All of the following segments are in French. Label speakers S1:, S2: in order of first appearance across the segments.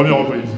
S1: Première reprise.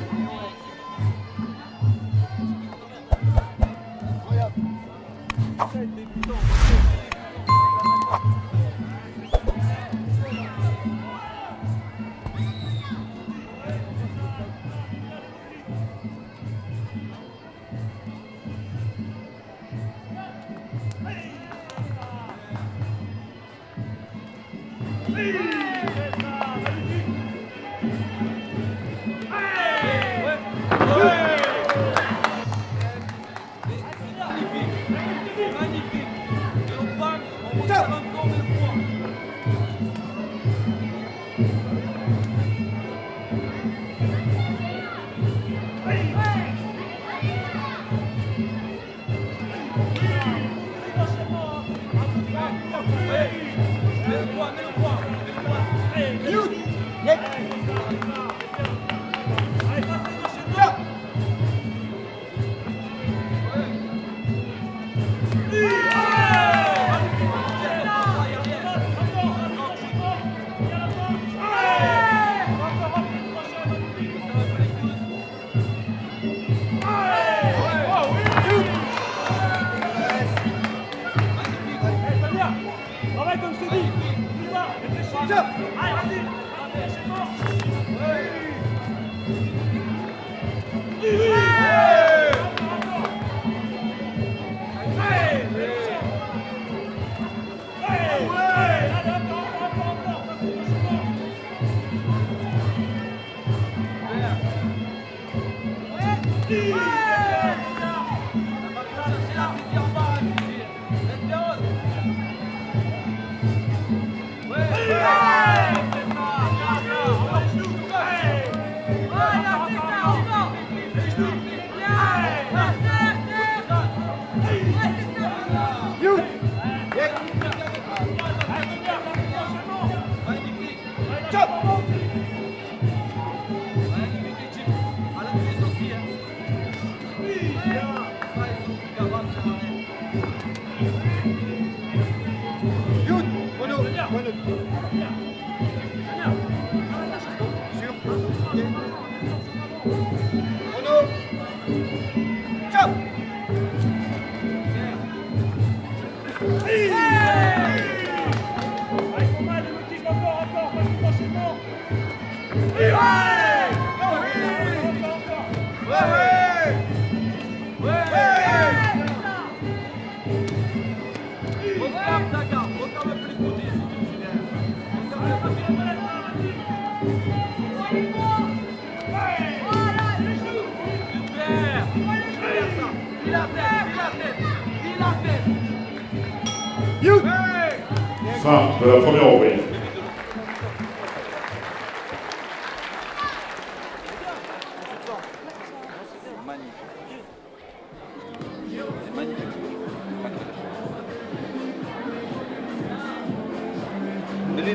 S1: Fin de la première reprise.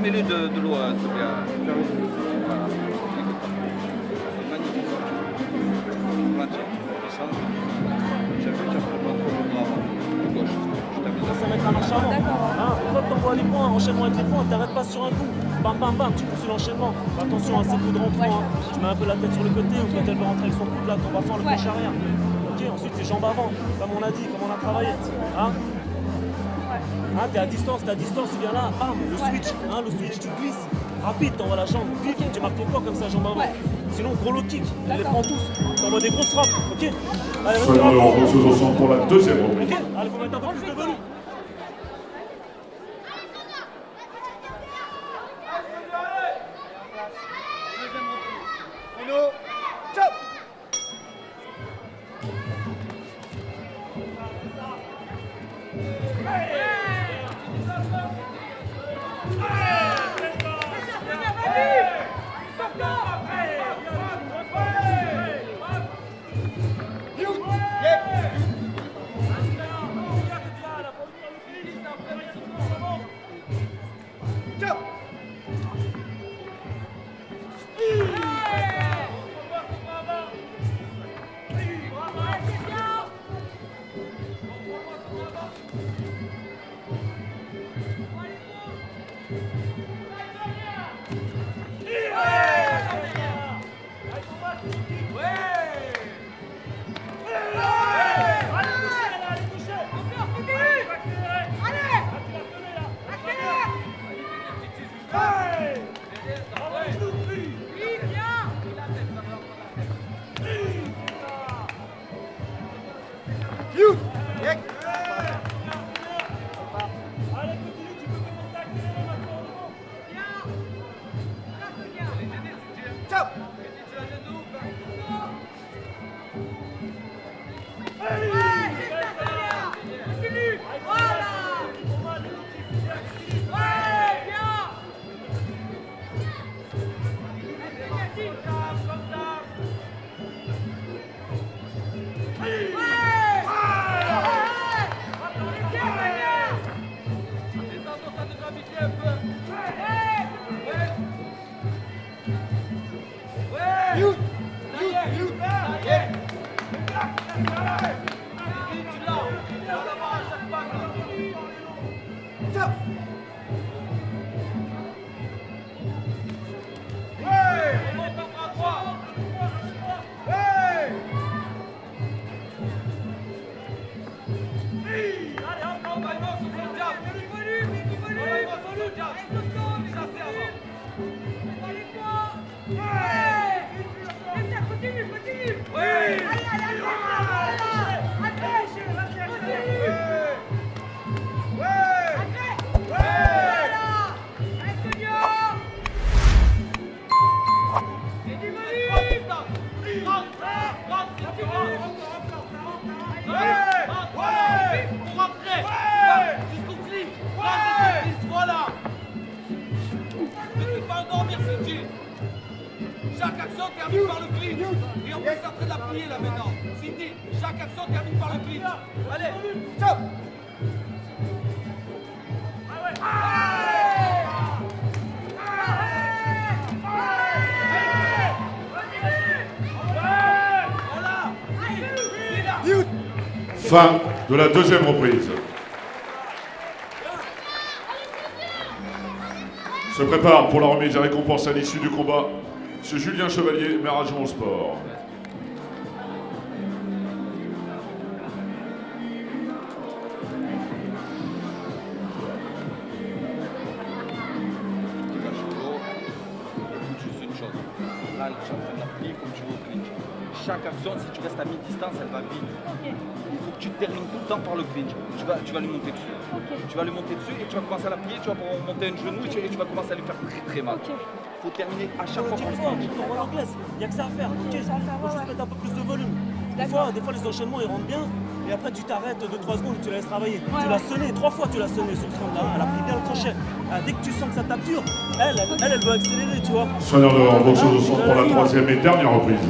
S2: Mets-lui de l'eau, s'il te plaît. Voilà. C'est magnifique.
S3: Ça va être un marche avant. Hein, quand t'envoies les points, enchaînement avec les points, t'arrêtes pas sur un coup. Bam bam bam, tu poursuis l'enchaînement. Attention à ces coups de rentrant. Hein. Tu mets un peu la tête sur le côté ou quand elle veut rentrer avec son coude là, on va faire le crochet arrière. Ok, ensuite c'est jambes avant, comme on a dit, comme on a travaillé. Hein, t'es à distance, tu viens là, bam, le switch, le switch, tu glisses. Rapide, t'envoies la jambe, vite, tu marques le corps comme ça, jambe avant. Sinon, gros low kick, il les prend tous. T'envoies des grosses frappes, ok. Allez,
S1: Seulement le repose ensemble pour la deuxième reprise.
S3: Ok, allez, faut mettre un peu plus de volume.
S2: Chaque action termine par le clinch. Et on peut en train de la plier là maintenant. Cindy, chaque action termine par le clinch. Allez, ciao.
S1: Fin de la deuxième reprise. Se prépare pour la remise des récompenses à l'issue du combat M. Julien Chevalier, maire adjoint au sport.
S2: Juste une chose. Là, tu es en train de la plier comme tu veux au clinch. Chaque action, si tu restes à mi-distance, elle va vite. Il faut que tu termines tout le temps par le clinch. Tu vas lui monter dessus. Tu vas lui monter dessus et tu vas commencer à la plier, tu vas pouvoir monter un genou et tu vas commencer à lui faire très très mal. Il faut terminer à chaque fois par le clinch.
S3: Tu t'envoies l'anglaise, il n'y a que ça à faire. Ok, faut juste mettre un peu plus de volume. Des fois, les enchaînements ils rentrent bien et après tu t'arrêtes 2-3 secondes et tu la laisses travailler. Tu l'as sonné, 3 fois tu l'as sonné sur ce round-là, elle a pris bien le crochet. Dès que tu sens que ça tape dur, elle veut accélérer, tu vois.
S1: Sonneur de l'ordre, boxeuse au centre pour la troisième et dernière reprise.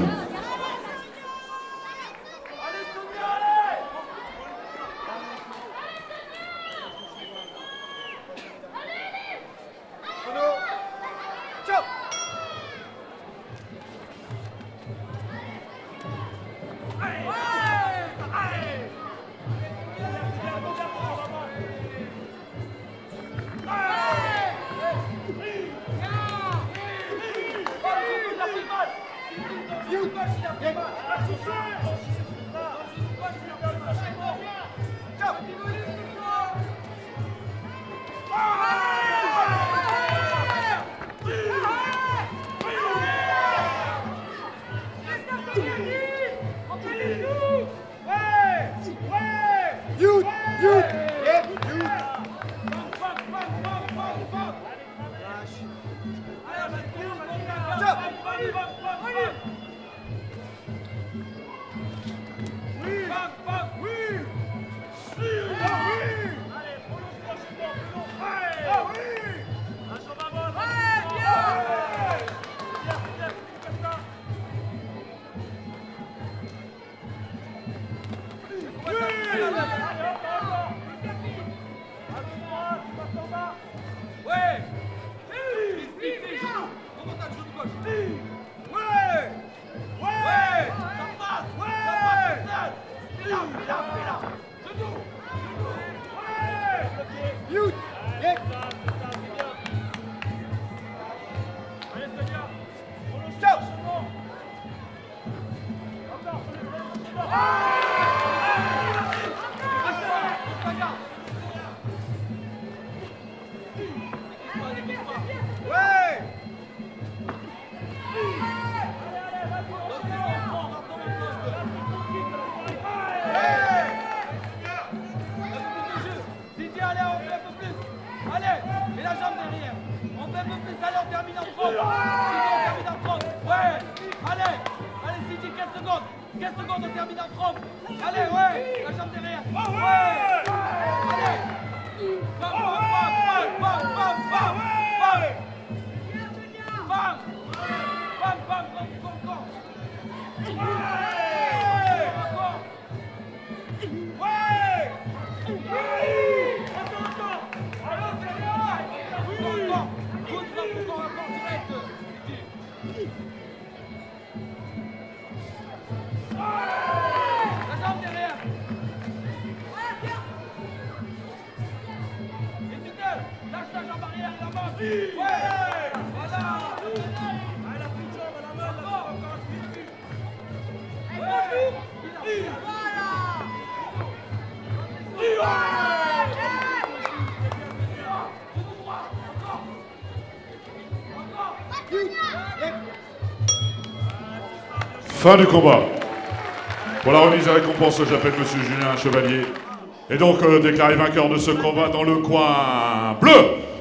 S1: Fin du combat. Pour la remise des récompenses, j'appelle Monsieur Julien Chevalier. Et donc, déclaré vainqueur de ce combat dans le coin bleu,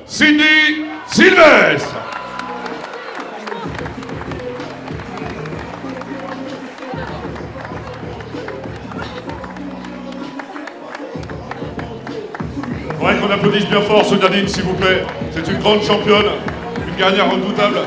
S1: Cindy Sylvestre. Ouais, qu'on applaudisse bien fort Sonia Dean, s'il vous plaît. C'est une grande championne, une guerrière redoutable.